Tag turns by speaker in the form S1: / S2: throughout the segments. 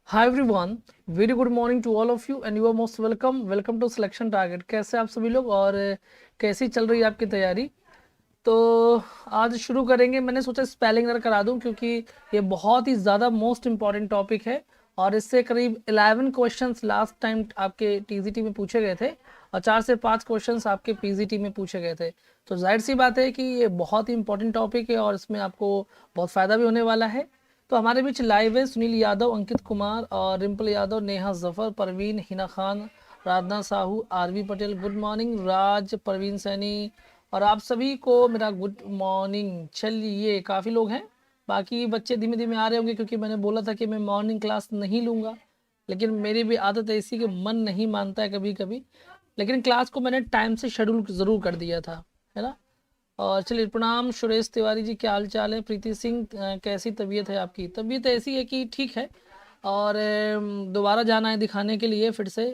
S1: Hi everyone, very good morning to all of you and you are most welcome to selection target. कैसे आप सभी लोग और कैसी चल रही है आपकी तैयारी? तो आज शुरू करेंगे। मैंने सोचा स्पेलिंग एरर करा दूं क्योंकि ये बहुत ही ज़्यादा मोस्ट इंपॉर्टेंट टॉपिक है और इससे करीब 11 क्वेश्चंस लास्ट टाइम आपके टीजीटी में पूछे गए थे और 4 से 5 क्वेश्चंस आपके पीजीटी में पूछे गए थे। तो जाहिर सी बात है कि ये बहुत ही इंपॉर्टेंट टॉपिक है और इसमें आपको बहुत फ़ायदा भी होने वाला है। तो हमारे बीच लाइव है सुनील यादव, अंकित कुमार और रिम्पल यादव, नेहा जफर, परवीन, हिना खान, राधना साहू, आरवी पटेल। गुड मॉर्निंग राज, परवीन सैनी और आप सभी को मेरा गुड मॉर्निंग। चलिए, काफ़ी लोग हैं, बाकी बच्चे धीमे धीमे आ रहे होंगे क्योंकि मैंने बोला था कि मैं मॉर्निंग क्लास नहीं लूँगा, लेकिन मेरी भी आदत ऐसी कि मन नहीं मानता है कभी कभी। लेकिन क्लास को मैंने टाइम से शेड्यूल ज़रूर कर दिया था, है ना। और चलिए, प्रणाम सुरेश तिवारी जी, क्या हाल चाल है? प्रीति सिंह, कैसी तबीयत है आपकी? तबीयत ऐसी है कि ठीक है और दोबारा जाना है दिखाने के लिए फिर से।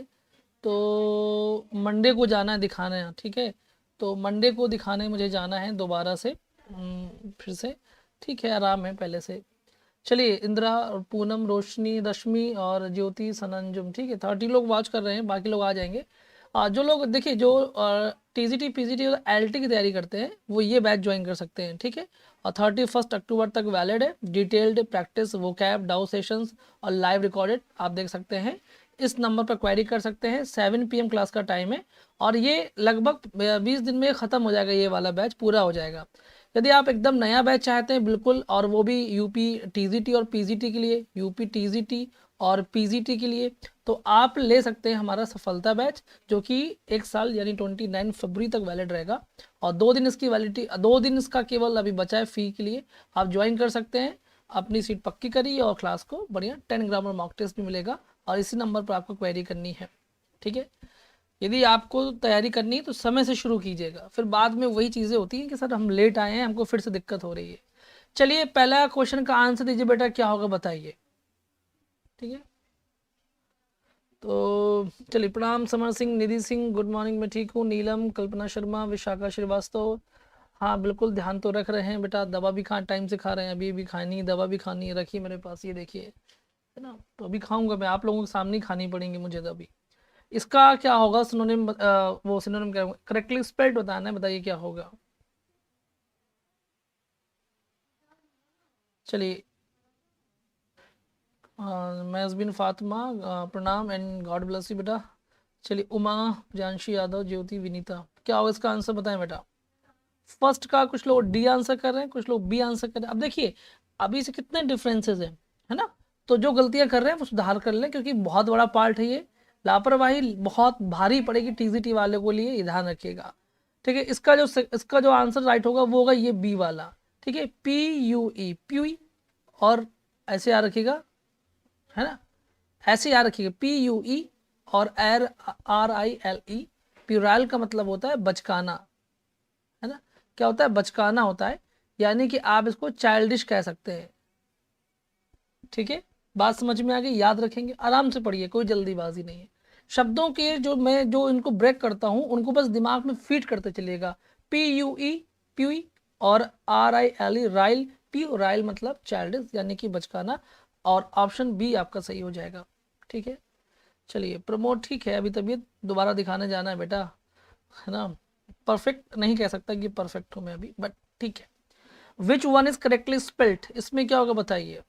S1: तो मंडे को जाना है दिखाने, ठीक है। तो मंडे को दिखाने मुझे जाना है दोबारा से, फिर से। ठीक है, आराम है पहले से। चलिए, इंदिरा और पूनम, रोशनी, रश्मि और ज्योति, सनंजुम, ठीक है। 30 लोग वॉच कर रहे हैं, बाकी लोग आ जाएंगे। जो लोग देखिए, जो टीजीटी पीजीटी और एलटी की तैयारी करते हैं वो ये बैच ज्वाइन कर सकते हैं, ठीक है। और 31 अक्टूबर तक वैलिड है। डिटेल्ड प्रैक्टिस, वोकैब, डाउ सेशंस और लाइव रिकॉर्डेड आप देख सकते हैं। इस नंबर पर क्वेरी कर सकते हैं। 7 PM क्लास का टाइम है और ये लगभग 20 दिन में ख़त्म हो जाएगा, ये वाला बैच पूरा हो जाएगा। यदि आप एकदम नया बैच चाहते हैं बिल्कुल, और वो भी यूपी टीजीटी और पीजीटी के लिए, यूपी टीजीटी और पीजीटी के लिए, तो आप ले सकते हैं हमारा सफलता बैच, जो कि 1 साल यानी 29 फरवरी तक वैलिड रहेगा। और 2 दिन इसकी वैलिडिटी, 2 दिन इसका केवल अभी बचा है फ़ी के लिए। आप ज्वाइन कर सकते हैं, अपनी सीट पक्की करिए और क्लास को बढ़िया 10 ग्रामर मॉक टेस्ट भी मिलेगा और इसी नंबर पर आपको क्वेरी करनी है, ठीक है। यदि आपको तैयारी करनी है तो समय से शुरू कीजिएगा, फिर बाद में वही चीज़ें होती हैं कि सर हम लेट आए हैं, हमको फिर से दिक्कत हो रही है। चलिए, पहला क्वेश्चन का आंसर दीजिए बेटा, क्या होगा बताइए, ठीक है। तो चलिए, प्रणाम समर सिंह, निधि सिंह, गुड मॉर्निंग, मैं ठीक हूँ। नीलम, कल्पना शर्मा, विशाखा श्रीवास्तव, हाँ बिल्कुल ध्यान तो रख रहे हैं बेटा। दवा भी टाइम से खा रहे हैं? अभी भी खानी, दवा भी खानी है, रखी मेरे पास, ये देखिए, है ना। तो अभी खाऊंगा मैं, आप लोगों के सामने ही खानी पड़ेंगी मुझे अभी। इसका क्या होगा सिनोनिम? वो सिनोनिम क्या होगा, करेक्टली स्पेल्ड बताना है, बताइए क्या होगा। चलिए, मैज़बिन फातिमा, प्रणाम एंड गॉड ब्लेस यू बेटा। चलिए, उमा, जानशी यादव, ज्योति, विनीता, क्या होगा इसका आंसर बताएं बेटा। फर्स्ट का कुछ लोग डी आंसर कर रहे हैं, कुछ लोग बी आंसर कर रहे हैं। अब देखिए, अभी से कितने डिफरेंसेस हैं, है ना। तो जो गलतियां कर रहे हैं वो सुधार कर लें, क्योंकि बहुत बड़ा पार्ट है ये। लापरवाही बहुत भारी पड़ेगी टीजीटी वाले को लिए, ये ध्यान रखिएगा, ठीक है। इसका जो आंसर राइट होगा वो होगा ये बी वाला, ठीक है। PUE, प्यूई, और ऐसे याद रखिएगा, है ना, ऐसे याद रखिएगा, PUE और RILE। प्यूराइल का मतलब होता है बचकाना, है ना। क्या होता है? बचकाना होता है, यानी कि आप इसको चाइल्डिश कह सकते हैं, ठीक है। बात समझ में आ गई? याद रखेंगे, आराम से पढ़िए, कोई जल्दीबाजी नहीं है। शब्दों के जो इनको ब्रेक करता हूँ उनको बस दिमाग में फीड करते चलिएगा। PUE, प्यूई, और RILE, राइल। प्यू राइल मतलब चाइल्डिश यानी कि बचकाना, और ऑप्शन बी आपका सही हो जाएगा, ठीक है। चलिए, प्रमोद, ठीक है, अभी तबीयत दोबारा दिखाने जाना है बेटा, है ना। परफेक्ट नहीं कह सकता कि परफेक्ट हूँ मैं अभी, बट ठीक है। Which one is correctly spelled, इसमें क्या होगा बताइए।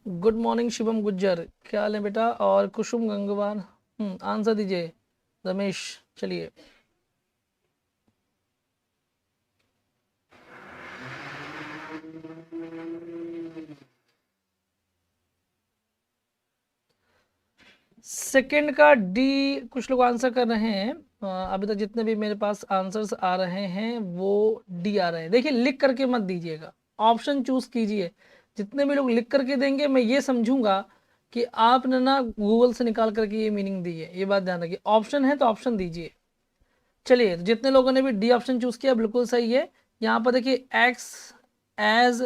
S1: गुड मॉर्निंग शिवम गुज्जर, क्या हाल है बेटा? और कुसुम गंगवार, आंसर दीजिए रमेश। चलिए, सेकंड का डी कुछ लोग आंसर कर रहे हैं। अभी तक जितने भी मेरे पास आंसर्स आ रहे हैं वो डी आ रहे हैं। देखिए, लिख करके मत दीजिएगा, ऑप्शन चूज कीजिए। जितने भी लोग लिख करके देंगे मैं ये समझूंगा कि आपने ना गूगल से निकाल करके ये मीनिंग दी है, ये बात ध्यान रखिए। ऑप्शन है तो ऑप्शन दीजिए। चलिए, तो जितने लोगों ने भी डी ऑप्शन चूज किया बिल्कुल सही है। यहाँ पर देखिए, एक्स एज,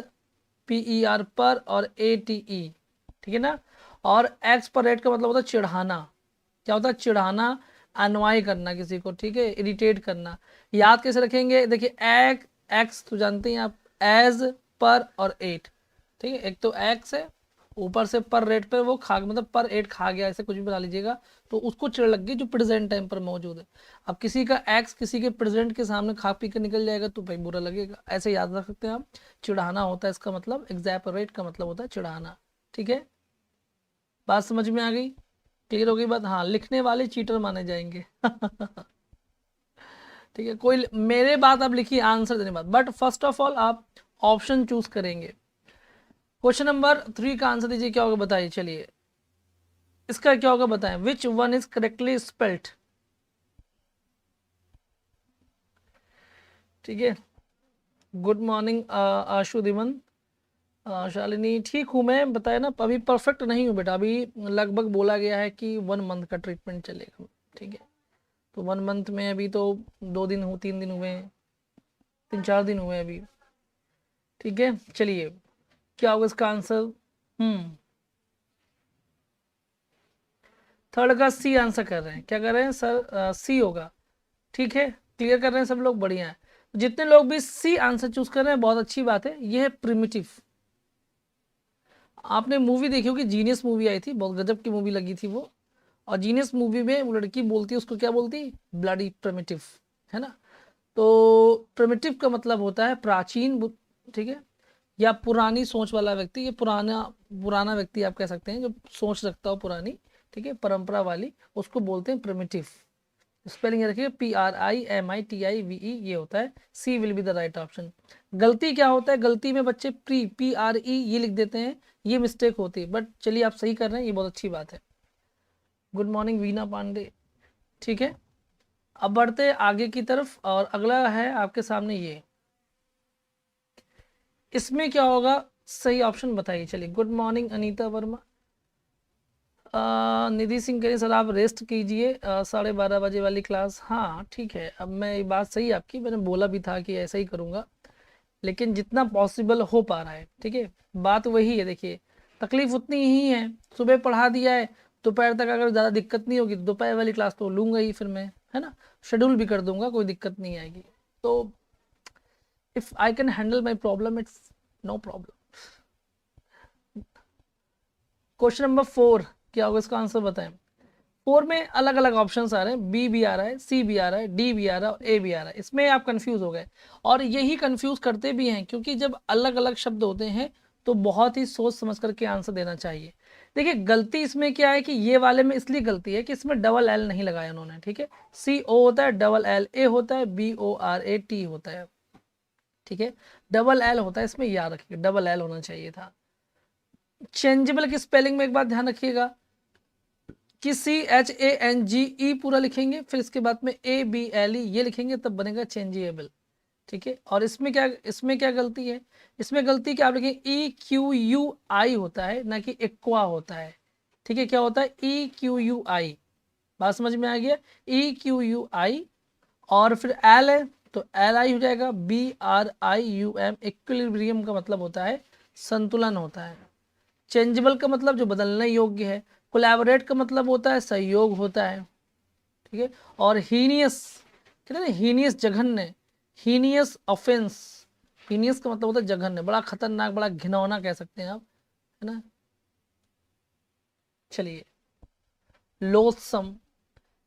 S1: PER पर, और ATE, ठीक है ना। और एक्स पर रेट का मतलब होता है चिढ़ाना। क्या होता है? चिढ़ाना, अनवाई करना किसी को, ठीक है, इरिटेट करना। याद कैसे रखेंगे? देखिए, एक्स तो जानते हैं आप, एज, पर और एट, ठीक है, एक तो एक्स है, ऊपर से पर रेट पर वो खा मतलब पर एट खा गया, ऐसे कुछ भी बना लीजिएगा, तो उसको चिढ़ लग गई जो प्रेजेंट टाइम पर मौजूद है। अब किसी का एक्स किसी के प्रेजेंट के सामने खा पी कर निकल जाएगा तो भाई बुरा लगेगा, ऐसे याद रख सकते हैं आप। चिढ़ाना होता है इसका मतलब, एग्जैपरेट का मतलब होता है चिढ़ाना। ठीक है, बात समझ में आ गई, क्लियर हो गई बात। हाँ, लिखने वाले चीटर माने जाएंगे। ठीक है, कोई मेरे बात आप लिखिए आंसर देने बाद, बट फर्स्ट ऑफ ऑल आप ऑप्शन चूज करेंगे। क्वेश्चन नंबर 3 का आंसर दीजिए, क्या होगा बताइए। चलिए इसका क्या होगा बताएं, which one is correctly spelt. ठीक है, गुड मॉर्निंग आशुदिमन, शालिनी। ठीक हूँ मैं, बताया ना, अभी परफेक्ट नहीं हूँ बेटा, अभी लगभग बोला गया है कि 1 मंथ का ट्रीटमेंट चलेगा। ठीक है, तो 1 मंथ में अभी तो 2 दिन हो, 3 दिन हुए हैं, 3-4 दिन हुए अभी। ठीक है, चलिए क्या होगा इसका आंसर। थर्ड का सी आंसर कर रहे हैं, क्या कर रहे हैं सर, सी होगा। ठीक है, क्लियर कर रहे हैं सब लोग, बढ़िया है। जितने लोग भी सी आंसर चूज कर रहे हैं बहुत अच्छी बात है, ये है प्रिमिटिव। आपने मूवी देखी होगी, जीनियस मूवी आई थी, बहुत गजब की मूवी लगी थी वो। और जीनियस मूवी में वो लड़की बोलती है, उसको क्या बोलती, ब्लडी प्रिमिटिव, है ना। तो प्रिमिटिव का मतलब होता है प्राचीन, ठीक है, या पुरानी सोच वाला व्यक्ति, ये पुराना पुराना व्यक्ति आप कह सकते हैं, जो सोच रखता हो पुरानी, ठीक है, परंपरा वाली, उसको बोलते हैं प्रिमिटिव। स्पेलिंग रखिए PRIMITIVE, ये होता है, C will be the right option. गलती क्या होता है, गलती में बच्चे PRE ये लिख देते हैं, ये मिस्टेक होती है, बट चलिए आप सही कर रहे हैं, ये बहुत अच्छी बात है। Good morning Veena Pandey. ठीक है, अब बढ़ते हैं आगे की तरफ, और अगला है आपके सामने ये, इसमें क्या होगा, सही ऑप्शन बताइए। चलिए, गुड मॉर्निंग अनीता वर्मा। निधि सिंह कह रही सर आप रेस्ट कीजिए, 12:30 बजे वाली क्लास। हाँ ठीक है, अब मैं, ये बात सही है आपकी, मैंने बोला भी था कि ऐसा ही करूँगा, लेकिन जितना पॉसिबल हो पा रहा है। ठीक है, बात वही है, देखिए तकलीफ उतनी ही है, सुबह पढ़ा दिया है, दोपहर तक अगर ज़्यादा दिक्कत नहीं होगी तो दोपहर वाली क्लास तो लूँगा ही फिर मैं, है ना, शेड्यूल भी कर दूंगा, कोई दिक्कत नहीं आएगी। तो if I can handle my problem, it's no problem. Question number 4 क्या होगा इसका आंसर बताएं। 4 में अलग अलग ऑप्शंस आ रहे हैं, बी भी आ रहा है, सी भी आ रहा है, डी भी आ रहा है और ए भी आ रहा है, इसमें आप कंफ्यूज हो गए। और यही कंफ्यूज करते भी हैं, क्योंकि जब अलग अलग शब्द होते हैं तो बहुत ही सोच समझ करके आंसर देना चाहिए। देखिए गलती इसमें क्या है कि ये वाले में इसलिए गलती है कि इसमें डबल एल नहीं लगाया उन्होंने। ठीक है, CO होता है, डबल एल ए होता है, BORAT होता है। ठीक है, डबल एल होता है इसमें, याद रखिएगा डबल एल होना चाहिए था। चेंजेबल की स्पेलिंग में एक बात ध्यान रखिएगा कि CHANGE पूरा लिखेंगे, फिर इसके बाद में ABLE ये लिखेंगे, तब बनेगा चेंजेबल। ठीक है, और इसमें क्या गलती है, इसमें गलती क्या, आप लिखेंगे EQUI होता है, ना कि एक्वा होता है। ठीक है, क्या होता है EQUI, बात समझ में आ गया, EQUI। और फिर एल है तो LI हो जाएगा, BRIUM, इक्विलिब्रियम का मतलब होता है संतुलन होता है। चेंजेबल का मतलब जो बदलने योग्य है, कोलैबोरेट का मतलब होता है सहयोग होता है। ठीक है, और हीनियस, कहते हैं हीनियस जघन्य, हीनियस ऑफेंस, हीनियस का मतलब होता है जघन्य, बड़ा खतरनाक, बड़ा घिनौना कह सकते हैं आप, है ना। चलिए, लोथसम,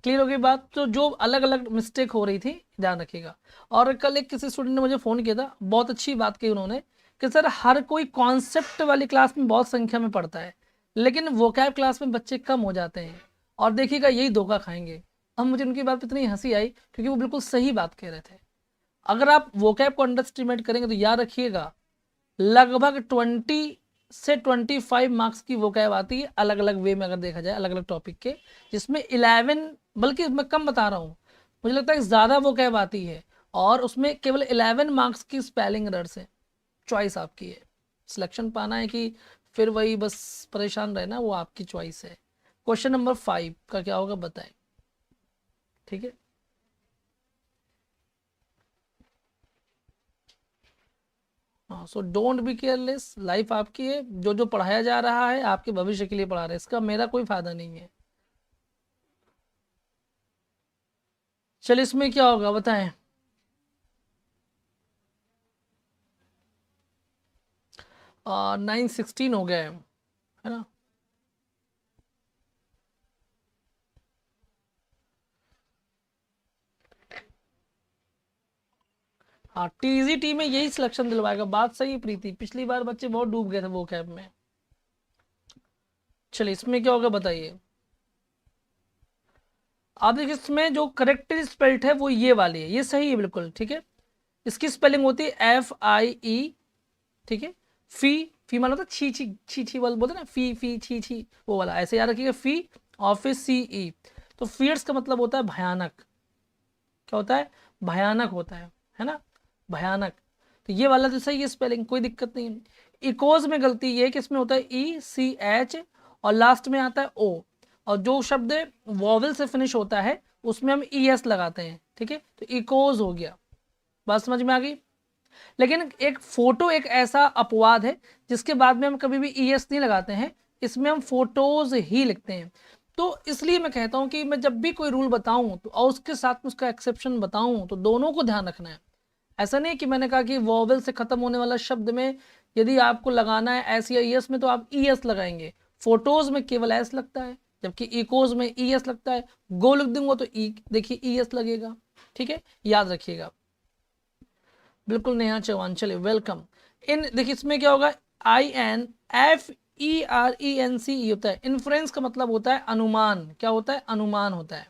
S1: क्लियर हो गई बात। तो जो अलग अलग मिस्टेक हो रही थी ध्यान रखिएगा। और कल एक किसी स्टूडेंट ने मुझे फ़ोन किया था, बहुत अच्छी बात की उन्होंने, कि सर हर कोई कॉन्सेप्ट वाली क्लास में बहुत संख्या में पढ़ता है, लेकिन वोकैब क्लास में बच्चे कम हो जाते हैं, और देखिएगा यही धोखा खाएंगे। अब मुझे उनकी बात पर इतनी हंसी आई, क्योंकि वो बिल्कुल सही बात कह रहे थे। अगर आप वोकैब को अंडर एस्टिमेट करेंगे तो याद रखिएगा लगभग 20 से 25 मार्क्स की वोकैब आती है, अलग अलग वे में अगर देखा जाए, अलग अलग टॉपिक के, जिसमें 11, बल्कि मैं कम बता रहा हूँ, मुझे लगता है कि ज़्यादा वोकैब आती है, और उसमें केवल 11 मार्क्स की स्पेलिंग एरर्स है। चॉइस आपकी है, सिलेक्शन पाना है कि फिर वही बस परेशान रहना, वो आपकी चॉइस है। क्वेश्चन नंबर 5 का क्या होगा बताएं। ठीक है, हाँ, so don't be careless, life आपकी है, जो जो पढ़ाया जा रहा है आपके भविष्य के लिए पढ़ा रहे हैं, इसका मेरा कोई फायदा नहीं है। चलिए इसमें क्या होगा बताएं। 9:16 हो गए, है ना। हाँ, टीजीटी में यही सिलेक्शन दिलवाएगा। बात सही है प्रीति, पिछली बार बच्चे बहुत डूब गए थे वो कैब में। चलिए इसमें क्या होगा बताइए। आप देखिए इसमें जो करेक्ट स्पेल्ड है वो ये वाली है, ये सही है बिल्कुल, ठीक है। इसकी स्पेलिंग होती है FIE, ठीक है। फी, फी माना होता है छी छी छी छी वाला बोलते ना, फी फी छी छी, वो वाला ऐसे याद रखिएगा। फी ऑफिस CE। तो फियर्स का मतलब होता है भयानक। क्या होता है? भयानक होता है ना, भयानक। तो ये वाला तो सही है स्पेलिंग, कोई दिक्कत नहीं है। इकोज में गलती ये है कि इसमें होता है ECH और लास्ट में आता है O, और जो शब्द वॉवल से फिनिश होता है उसमें हम ES लगाते हैं, ठीक है। तो इकोज हो गया, बात समझ में आ गई। लेकिन एक फोटो एक ऐसा अपवाद है जिसके बाद में हम कभी भी ES नहीं लगाते हैं, इसमें हम फोटोज ही लिखते हैं। तो इसलिए मैं कहता हूं कि मैं जब भी कोई रूल बताऊं तो और उसके साथ में उसका एक्सेप्शन बताऊं तो दोनों को ध्यान रखना है। ऐसा नहीं कि मैंने कहा कि वॉवल से खत्म होने वाला शब्द में यदि आपको लगाना है एस या ES में तो आप ES लगाएंगे। फोटोज में केवल S लगता है, जबकि इकोज में ES लगता है। गो लिख दूंगा तो देखिए ES लगेगा, ठीक है, याद रखिएगा। बिल्कुल नेहा चौहान, चलिए वेलकम। इन देखिए इसमें क्या होगा, INFERENCE होता है। इन्फ्रेंस का मतलब होता है अनुमान। क्या होता है? अनुमान होता है,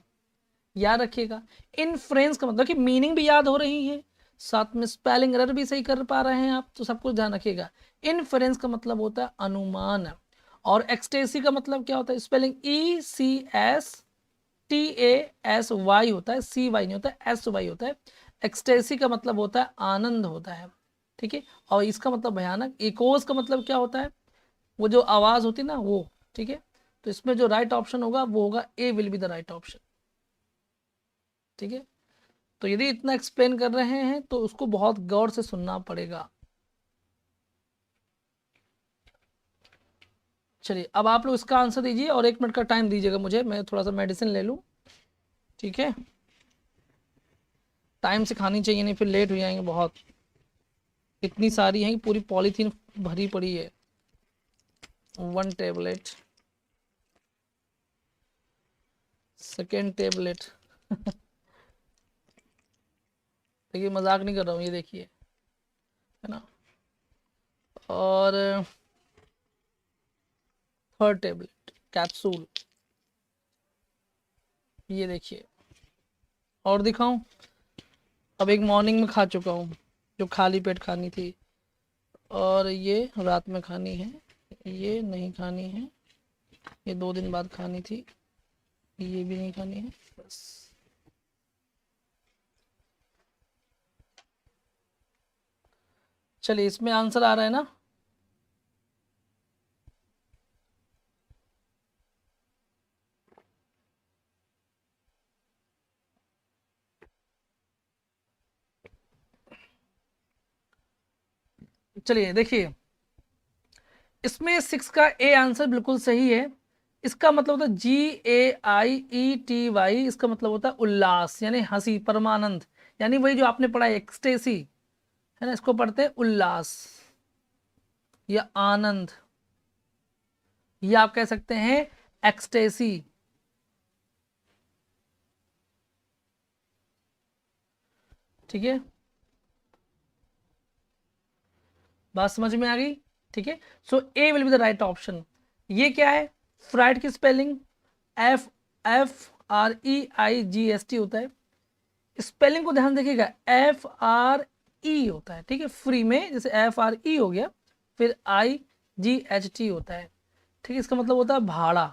S1: याद रखिएगा। इन्फ्रेंस का मतलब कि मीनिंग भी याद हो रही है, साथ में स्पेलिंग एरर भी सही कर पा रहे हैं आप, तो सब कुछ ध्यान रखिएगा। इन्फ्रेंस का मतलब होता है अनुमान। और एक्सटेसी का मतलब क्या होता है? स्पेलिंग ECSTASY होता है, CY नहीं होता है, SY होता है। एक्सटेसी का मतलब होता है आनंद होता है, ठीक है। और इसका मतलब भयानक। इकोस का मतलब क्या होता है? वो जो आवाज होती है ना वो, ठीक है। तो इसमें जो राइट ऑप्शन होगा वो होगा A will be the right option, ठीक है। तो यदि इतना एक्सप्लेन कर रहे हैं तो उसको बहुत गौर से सुनना पड़ेगा। चलिए अब आप लोग इसका आंसर दीजिए और 1 मिनट का टाइम दीजिएगा मुझे, मैं थोड़ा सा मेडिसिन ले लूँ, ठीक है। टाइम से खानी चाहिए, नहीं फिर लेट हो जाएंगे बहुत। इतनी सारी हैं कि पूरी पॉलीथीन भरी पड़ी है। 1 टेबलेट, सेकेंड टेबलेट देखिए मजाक नहीं कर रहा हूँ, ये देखिए, है ना। और थर्ड टेबलेट कैप्सूल, ये देखिए। और दिखाऊं? अब एक मॉर्निंग में खा चुका हूँ जो खाली पेट खानी थी, और ये रात में खानी है, ये नहीं खानी है, ये 2 दिन बाद खानी थी, ये भी नहीं खानी है, बस। चलिए इसमें आंसर आ रहा है ना। चलिए देखिए, इसमें 6 का A आंसर बिल्कुल सही है। इसका मतलब होता है GAIETY, इसका मतलब होता है उल्लास, यानी हंसी, परमानंद, यानी वही जो आपने पढ़ा है एक्सटेसी, है ना, इसको पढ़ते हैं उल्लास या आनंद, या आप कह सकते हैं एक्सटेसी, ठीक है। बात समझ में आ गई, ठीक है। सो A will be the right option. ये क्या है? फ्राइड की स्पेलिंग FFREIGST होता है। स्पेलिंग को ध्यान देखिएगा, FRE होता है, ठीक है। फ्री में जैसे FRE हो गया, फिर IGHT होता है, ठीक है। इसका मतलब होता है भाड़ा।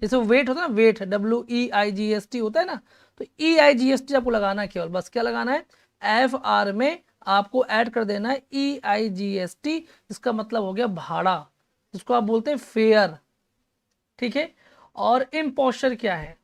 S1: जैसे वेट होता है ना, वेट WEIGST होता है ना, तो EIGST आपको लगाना है केवल, बस क्या लगाना है, FR में आपको ऐड कर देना है EIGST। इसका मतलब हो गया भाड़ा, जिसको आप बोलते हैं फेयर, ठीक है। और इम्पोस्चर क्या है?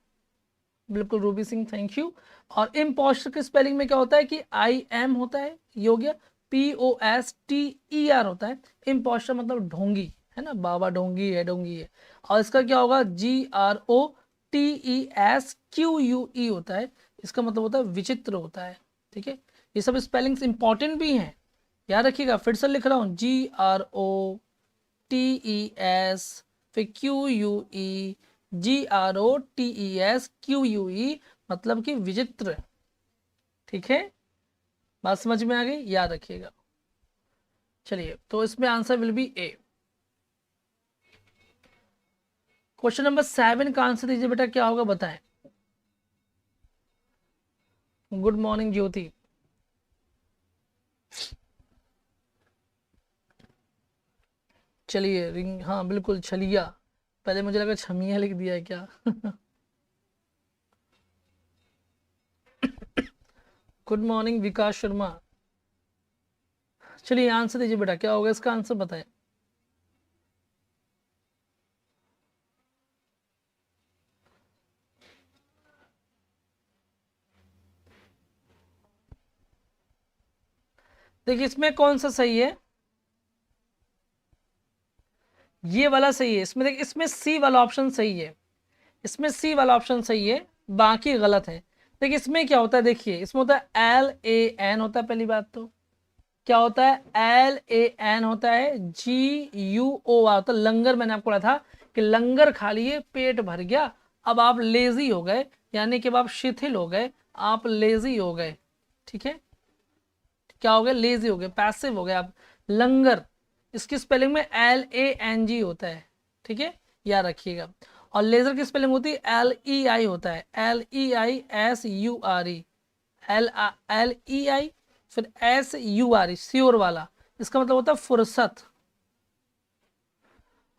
S1: बिल्कुल रूबी सिंह, थैंक यू। और इम्पोस्टर के स्पेलिंग में क्या होता है कि IM होता है, ये हो गया। POSTER होता है। इम्पोस्टर मतलब ढोंगी, है ना, बाबा ढोंगी है, ढोंगी है। और इसका क्या होगा? GROTESQUE होता है। इसका मतलब होता है विचित्र होता है, ठीक है। ये सब स्पेलिंग्स इंपॉर्टेंट भी हैं, याद रखिएगा, फिर से लिख रहा हूँ, GROTES, फिर QUE, GROTESQUE, मतलब कि विचित्र। ठीक है, बात समझ में आ गई, याद रखिएगा। चलिए, तो इसमें answer will be A. Question number 7 का आंसर दीजिए बेटा, क्या होगा बताएं। गुड मॉर्निंग ज्योति। चलिए, रिंग, हाँ बिल्कुल छलिया, पहले मुझे लगा छमिया लिख दिया है क्या। गुड मॉर्निंग विकास शर्मा। चलिए आंसर दीजिए बेटा, क्या होगा इसका आंसर बताएं। देखिए इसमें कौन सा सही है, ये वाला सही है। इसमें देखिए, इसमें सी वाला ऑप्शन सही है, इसमें सी वाला ऑप्शन सही है, बाकी गलत है। देखिए इसमें क्या होता है, देखिए इसमें होता है LAN होता है, पहली बात तो क्या होता है, LAN होता है, GUOR होता है लंगर। मैंने आपको बोला था कि लंगर खा लिए, पेट भर गया, अब आप लेजी हो गए, यानी कि अब आप शिथिल हो गए, आप लेजी हो गए। ठीक है, क्या हो गए, लेजी हो गए, पैसिव हो गए आप, लंगर। इसकी स्पेलिंग में LANG होता है। ठीक है, याद रखिएगा। और लेजर की स्पेलिंग होती है LEI होता है, LEISURE, LEI फिर SURE, श्योर वाला, इसका मतलब होता है फुर्सत।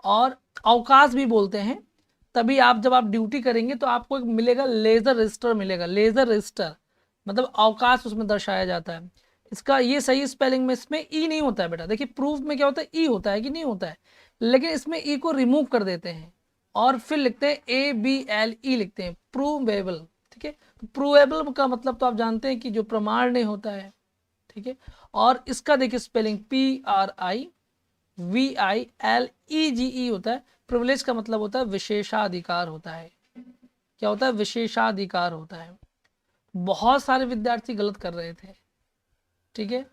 S1: और अवकाश भी बोलते हैं। तभी आप जब आप ड्यूटी करेंगे तो आपको एक मिलेगा लेजर रजिस्टर, मिलेगा लेजर रजिस्टर, मतलब अवकाश उसमें दर्शाया जाता है। इसका ये सही स्पेलिंग में, इसमें ई नहीं होता है बेटा। देखिए प्रूफ में क्या होता है, ई होता है कि नहीं होता है, लेकिन इसमें ई को रिमूव कर देते हैं और फिर लिखते हैं ABLE, लिखते हैं प्रूवेबल। ठीक है, तो प्रूवेबल का मतलब तो आप जानते हैं कि जो प्रमाण नहीं होता है। ठीक है, और इसका देखिए स्पेलिंग PRIVILEGE होता है। प्रिविलेज का मतलब होता है विशेषाधिकार होता है। क्या होता है, विशेषाधिकार होता है। बहुत सारे विद्यार्थी गलत कर रहे थे। ठीक है,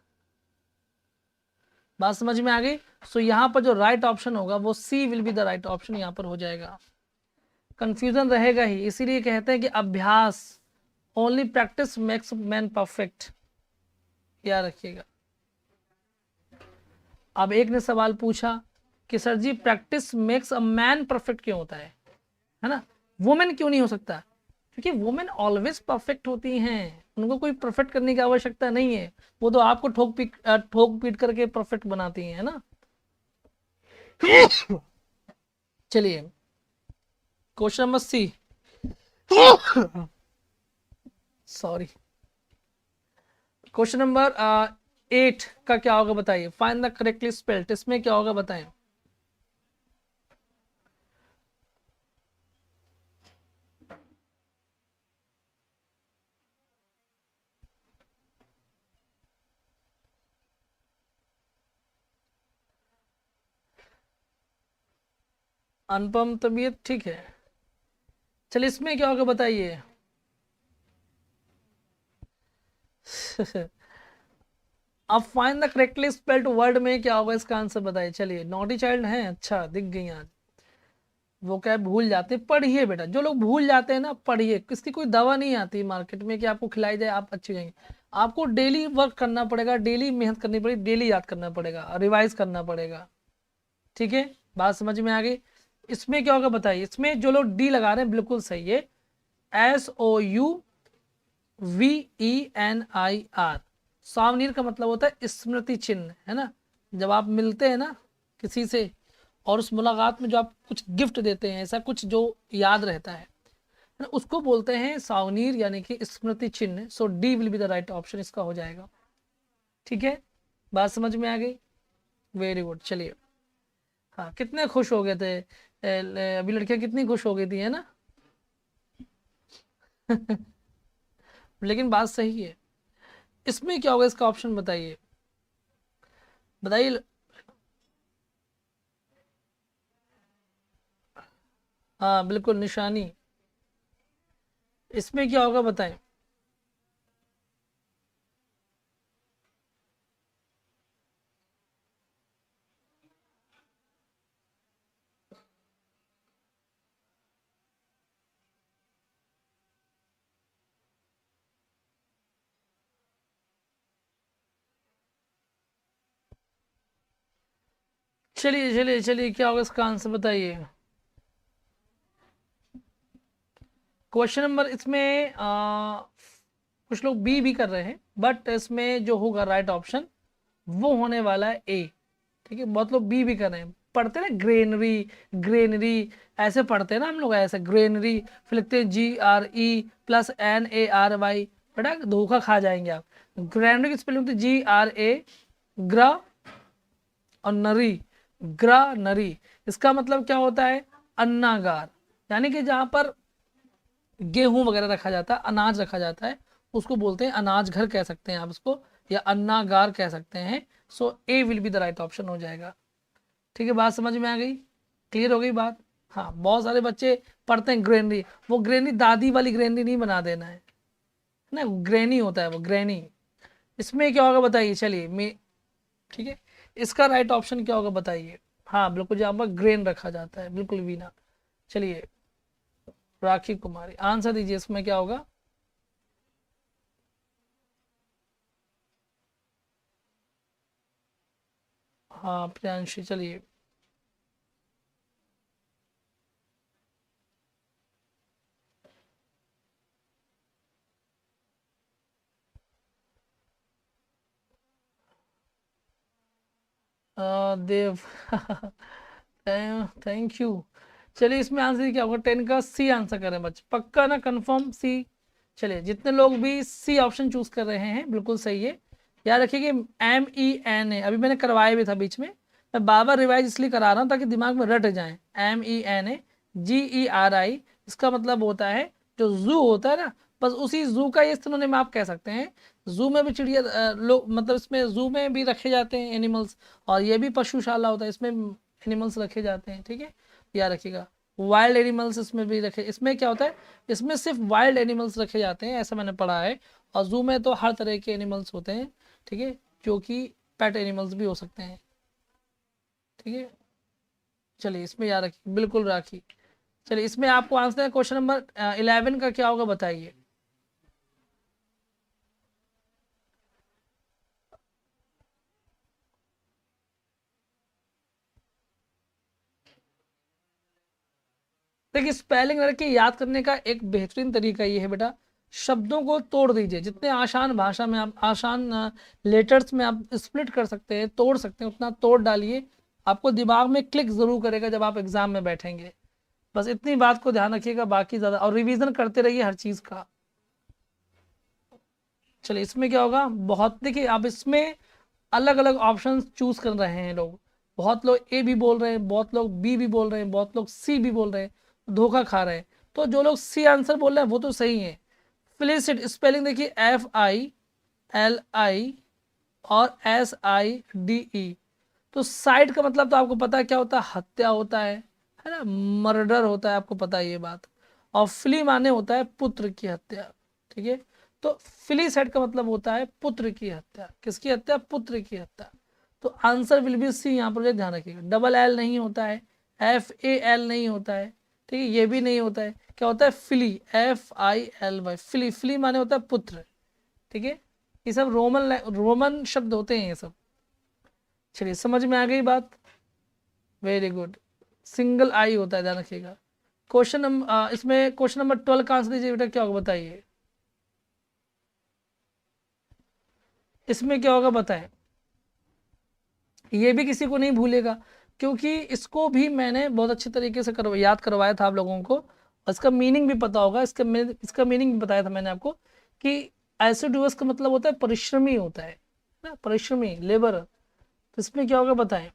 S1: बात समझ में आ गई। सो यहाँ पर जो राइट ऑप्शन होगा वो C will be the right option, यहाँ पर हो जाएगा। कंफ्यूजन रहेगा ही, इसीलिए कहते हैं कि अभ्यास, only practice makes man perfect, याद रखिएगा। अब एक ने सवाल पूछा कि sir ji practice makes a man perfect क्यों होता है ना, वुमेन क्यों नहीं हो सकता। क्योंकि वुमेन ऑलवेज परफेक्ट होती हैं, उनको कोई परफेक्ट करने की आवश्यकता नहीं है, वो तो आपको ठोक पीट करके परफेक्ट बनाती हैं, है ना। चलिए question number C, sorry, question number 8 का क्या होगा बताइए, फाइंड द करेक्टली स्पेल्ड, इसमें क्या होगा बताएं। अनुपम तबीयत ठीक है, चलिए इसमें क्या होगा बताइए। अब find the correctly spelled word में क्या होगा इसका आंसर बताइए। चलिए नॉटी चाइल्ड है, अच्छा दिख गई आज, वो क्या भूल जाते, पढ़िए बेटा, जो लोग भूल जाते हैं ना पढ़िए, किसकी कोई दवा नहीं आती मार्केट में कि आपको खिलाई जाए आप अच्छे हो जाएंगे। आपको डेली वर्क करना पड़ेगा, डेली मेहनत करनी पड़ेगी, डेली याद करना पड़ेगा, रिवाइज करना पड़ेगा। ठीक है, बात समझ में आ गई। इसमें क्या होगा बताइए, इसमें जो लोग डी लगा रहे हैं बिल्कुल सही है, SOUVENIR, सावनीर का मतलब होता है स्मृति चिन्ह, है ना। जब आप मिलते हैं ना किसी से और उस मुलाकात में जो आप कुछ गिफ्ट देते हैं, ऐसा कुछ जो याद रहता है ना, उसको बोलते हैं सावनीर, यानी कि स्मृति चिन्ह। So D will be the right option, इसका हो जाएगा। ठीक है, बात समझ में आ गई, वेरी गुड। चलिए, हाँ कितने खुश हो गए थे, अभी लड़कियां कितनी खुश हो गई थी, है ना। लेकिन बात सही है। इसमें क्या होगा इसका ऑप्शन बताइए, बताइए। हाँ बिल्कुल, निशानी। इसमें क्या होगा बताएं। चलिए चलिए चलिए, क्या होगा इसका आंसर बताइए। क्वेश्चन नंबर इसमें कुछ लोग बी भी कर रहे हैं, बट इसमें जो होगा राइट ऑप्शन वो होने वाला है ए। ठीक है, बहुत लोग बी भी कर रहे हैं। पढ़ते हैं ना ग्रेनरी, ग्रेनरी ऐसे पढ़ते हैं ना हम लोग, ऐसे ग्रेनरी, फिर लिखते हैं GRE+NARY। बेटा धोखा खा जाएंगे आप। ग्रेनरी की स्पेलिंग होती है GRA, ग्रा, और नरी, ग्रा नरी। इसका मतलब क्या होता है, अन्नागार, यानी कि जहां पर गेहूं वगैरह रखा जाता है, अनाज रखा जाता है, उसको बोलते हैं अनाज घर कह सकते हैं आप इसको, या अन्नागार कह सकते हैं। So A will be the right option हो जाएगा। ठीक है, बात समझ में आ गई, क्लियर हो गई बात। हाँ, बहुत सारे बच्चे पढ़ते हैं ग्रेनरी, वो ग्रेनरी दादी वाली ग्रेनरी नहीं बना देना है ना, ग्रेनी होता है वो, ग्रेनी। इसमें क्या होगा बताइए, चलिए मैं, ठीक है, इसका राइट ऑप्शन क्या होगा बताइए। हाँ बिल्कुल, जहाँ पर ग्रेन रखा जाता है, बिल्कुल वीना। चलिए राखी कुमारी आंसर दीजिए, इसमें क्या होगा। हाँ प्रियांशी, चलिए। देव थैंक यू। चलिए इसमें आंसर क्या होगा, 10 का सी आंसर करें बच्चे, पक्का ना, कंफर्म सी। चलिए जितने लोग भी सी ऑप्शन चूज कर रहे हैं बिल्कुल सही है। याद रखिए कि MENA अभी मैंने करवाया भी था बीच में, मैं बार बार रिवाइज इसलिए करा रहा हूँ ताकि दिमाग में रट जाए। MENA GERI, इसका मतलब होता है जो जू होता है ना, बस उसी जू का ये सिनोनिम आप कह सकते हैं। जू में भी चिड़िया लोग, मतलब इसमें जू में भी रखे जाते हैं एनिमल्स, और ये भी पशुशाला होता है, इसमें एनिमल्स रखे जाते हैं। ठीक है, याद रखिएगा। वाइल्ड एनिमल्स इसमें भी रखे, इसमें क्या होता है, इसमें सिर्फ वाइल्ड एनिमल्स रखे जाते हैं, ऐसा मैंने पढ़ा है। और जू में तो हर तरह के एनिमल्स होते हैं, ठीक है, जो कि पेट एनिमल्स भी हो सकते हैं। ठीक है, चलिए इसमें याद रखिए, बिल्कुल राखी। चलिए इसमें आपको आंसर है क्वेश्चन नंबर 11 का क्या होगा बताइए। देखिए स्पेलिंग रखिए, याद करने का एक बेहतरीन तरीका ये है बेटा, शब्दों को तोड़ दीजिए, जितने आसान भाषा में आप, आसान लेटर्स में आप स्प्लिट कर सकते हैं, तोड़ सकते हैं, उतना तोड़ डालिए। आपको दिमाग में क्लिक जरूर करेगा जब आप एग्जाम में बैठेंगे। बस इतनी बात को ध्यान रखिएगा, बाकी ज्यादा, और रिवीजन करते रहिए हर चीज का। चलिए इसमें क्या होगा, बहुत देखिए आप इसमें अलग अलग ऑप्शन चूज कर रहे हैं लोग, बहुत लोग ए भी बोल रहे हैं, बहुत लोग बी भी बोल रहे हैं, बहुत लोग सी भी बोल रहे हैं, धोखा खा रहे हैं। तो जो लोग सी आंसर बोल रहे हैं वो तो सही है। फिलिसिट स्पेलिंग देखिए, FILI और SIDE। तो साइड का मतलब तो आपको पता है क्या होता है, हत्या होता है ना, मर्डर होता है, आपको पता है ये बात। और फिली माने होता है पुत्र की हत्या। ठीक है, तो फिलीसाइड का मतलब होता है पुत्र की हत्या। किसकी हत्या, पुत्र की हत्या। तो आंसर विल बी सी, यहाँ पर ध्यान रखिएगा, डबल एल नहीं होता है, FAL नहीं होता है, ठीक है, ये भी नहीं होता है, क्या होता है, फिली, FILY, फिली, फिली माने होता है पुत्र। ठीक है, ये सब रोमन रोमन शब्द होते हैं ये सब। चलिए समझ में आ गई बात, वेरी गुड। सिंगल आई होता है, ध्यान रखिएगा। क्वेश्चन नंबर इसमें क्वेश्चन नंबर 12 का आंसर दीजिए बेटा, क्या होगा बताइए। इसमें क्या होगा बताएं, ये भी किसी को नहीं भूलेगा, क्योंकि इसको भी मैंने बहुत अच्छे तरीके से याद करवाया था आप लोगों को, और इसका मीनिंग भी पता होगा। इसका मीनिंग भी बताया था मैंने आपको, कि एसिडुअस का मतलब होता है परिश्रमी होता है ना, परिश्रमी, लेबर। तो इसमें क्या होगा बताएं।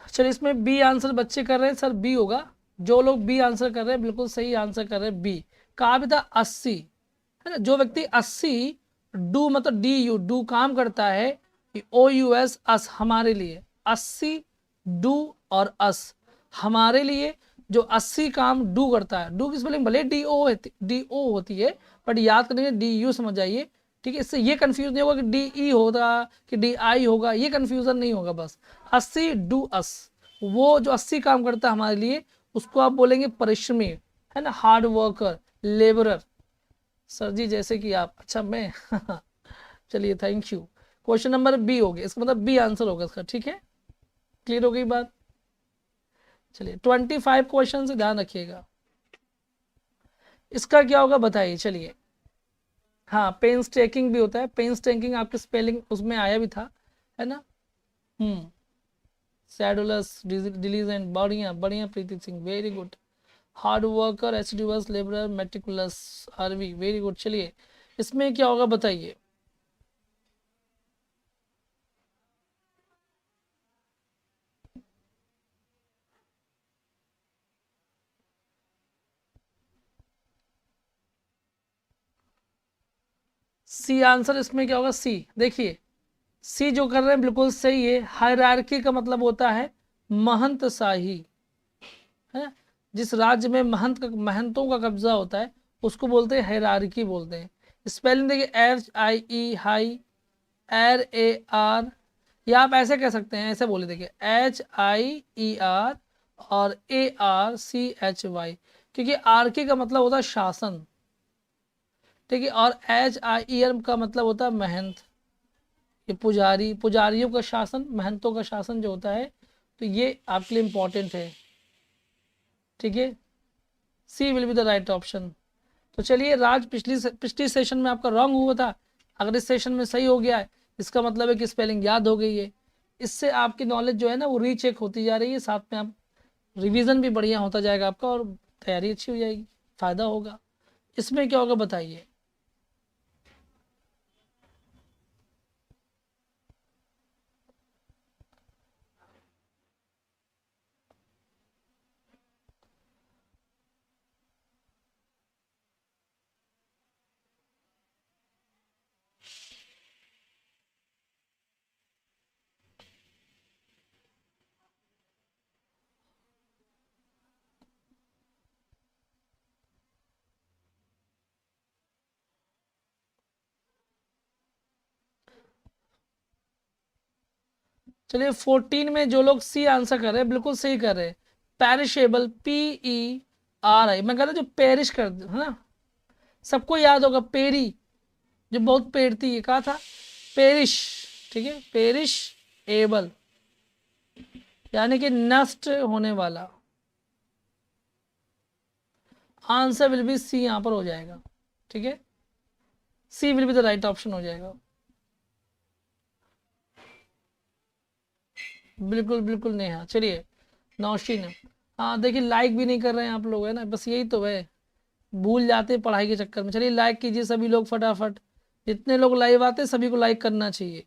S1: चलिए इसमें बी आंसर बच्चे कर रहे हैं, सर बी होगा। जो लोग बी आंसर कर रहे हैं बिल्कुल सही आंसर कर रहे हैं, बी। कहा भी था 80, है ना, जो व्यक्ति 80, डू मतलब DU, डू काम करता है, OUS, अस, हमारे लिए, 80 डू, और अस, हमारे लिए। जो 80 काम डू करता है, डू की स्पेलिंग भले DO होती है, बट याद करेंगे DU समझ जाइए। ठीक है, इससे ये कंफ्यूज नहीं होगा कि DE होगा कि DI होगा, ये कंफ्यूजन नहीं होगा। बस 80 डू अस, वो जो 80 काम करता है हमारे लिए उसको आप बोलेंगे परिश्रमी, है ना, hard worker, labourer. Sir ji जैसे कि आप, अच्छा मैं चलिए thank you. Question number B हो गया, इसका मतलब बी आंसर होगा इसका, ठीक है, क्लियर हो गई बात। चलिए 25 क्वेश्चन से ध्यान रखिएगा, इसका क्या होगा बताइए। चलिए हाँ, पेन्स टेकिंग भी होता है, पेन्स टेकिंग आपके स्पेलिंग उसमें आया भी था, है ना। सैडुलस, डिलीजेंट, बढ़िया बढ़िया Preeti Singh, very good. Hard worker, assiduous, labourer, meticulous, Aarvi, very good. चलिए इसमें क्या होगा बताइए। सी आंसर इसमें क्या होगा, सी। देखिए सी जो कर रहे हैं बिल्कुल सही है। हायरार्की का मतलब होता है महंत शाही, है। जिस राज्य में महंतों का कब्जा होता है उसको बोलते हैं हायरार्की बोलते हैं। स्पेलिंग देखिए, HIE, हाई, RAR, या आप ऐसे कह सकते हैं, ऐसे बोले देखिए, HIER और ARCHY, क्योंकि आर्की का मतलब होता है शासन, ठीक है, और HIER का मतलब होता है महंत, ये पुजारी, पुजारियों का शासन, महंतों का शासन जो होता है, तो ये आपके लिए इंपॉर्टेंट है, ठीक है। C will be the right option. तो चलिए राज, पिछली सेशन में आपका रॉन्ग हुआ था, अगर इस सेशन में सही हो गया है इसका मतलब है कि स्पेलिंग याद हो गई है। इससे आपकी नॉलेज जो है ना वो रीचेक होती जा रही है, साथ में आप रिवीजन भी बढ़िया होता जाएगा आपका और तैयारी अच्छी हो जाएगी, फायदा होगा। इसमें क्या होगा बताइए। चलिए 14 में जो लोग सी आंसर कर रहे हैं बिल्कुल सही कर रहे हैं। पेरिशेबल, PERI, मैं कहता जो पेरिश कर, है ना, सबको याद होगा पेरी, जो बहुत पेड़ती है, कहा था पेरिश, ठीक है, पेरिश एबल, यानी कि नष्ट होने वाला। आंसर विल बी सी, यहां पर हो जाएगा, ठीक है, C will be the right option हो जाएगा। बिल्कुल बिल्कुल नेहा। चलिए नौशीन, हाँ देखिए लाइक भी नहीं कर रहे हैं आप लोग, है ना, बस यही तो है, भूल जाते हैं पढ़ाई के चक्कर में। चलिए लाइक कीजिए सभी लोग फटाफट, जितने लोग लाइव आते हैं सभी को लाइक करना चाहिए,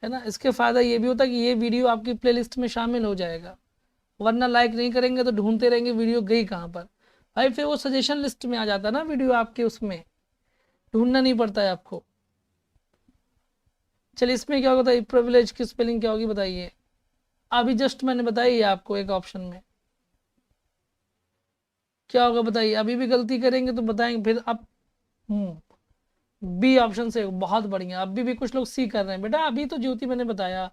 S1: है ना। इसके फायदा ये भी होता है कि ये वीडियो आपकी प्लेलिस्ट में शामिल हो जाएगा, वरना लाइक नहीं करेंगे तो ढूंढते रहेंगे वीडियो गई कहाँ पर। भाई फिर वो सजेशन लिस्ट में आ जाता है ना वीडियो आपके, उसमें ढूंढना नहीं पड़ता है आपको। चलिए इसमें क्या होता है, प्रिविलेज की स्पेलिंग क्या होगी बताइए। अभी जस्ट मैंने बताई है आपको एक ऑप्शन में, क्या होगा बताइए। अभी भी गलती करेंगे तो बताएंगे फिर आप। बी ऑप्शन से, बहुत बढ़िया। अभी भी कुछ लोग सी कर रहे हैं बेटा, अभी तो ज्योति मैंने बताया,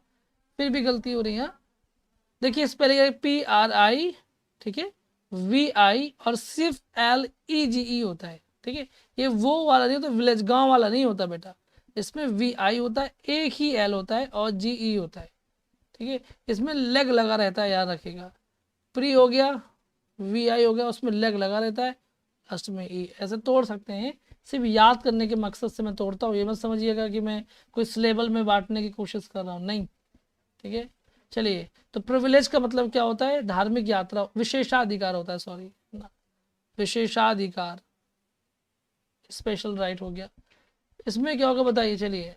S1: फिर भी गलती हो रही है। देखिए स्पेलिंग PRI, ठीक है, VI, और सिर्फ LEGE होता है, ठीक है। ये वो वाला नहीं होता, विलेज गांव वाला नहीं होता बेटा, इसमें VI होता है, एक ही L होता है और GE होता है, ठीक है। इसमें लेग लगा रहता है, याद रखिएगा। प्री हो गया, VI हो गया, उसमें लेग लगा रहता है, लास्ट में ई, ऐसे तोड़ सकते हैं। सिर्फ याद करने के मकसद से मैं तोड़ता हूँ, ये मत समझिएगा कि मैं कोई सिलेबल में बांटने की कोशिश कर रहा हूँ, नहीं, ठीक है। चलिए तो प्रिविलेज का मतलब क्या होता है, धार्मिक यात्रा, विशेषाधिकार होता है, सॉरी, विशेषाधिकार, स्पेशल राइट हो गया। इसमें क्या होगा बताइए। चलिए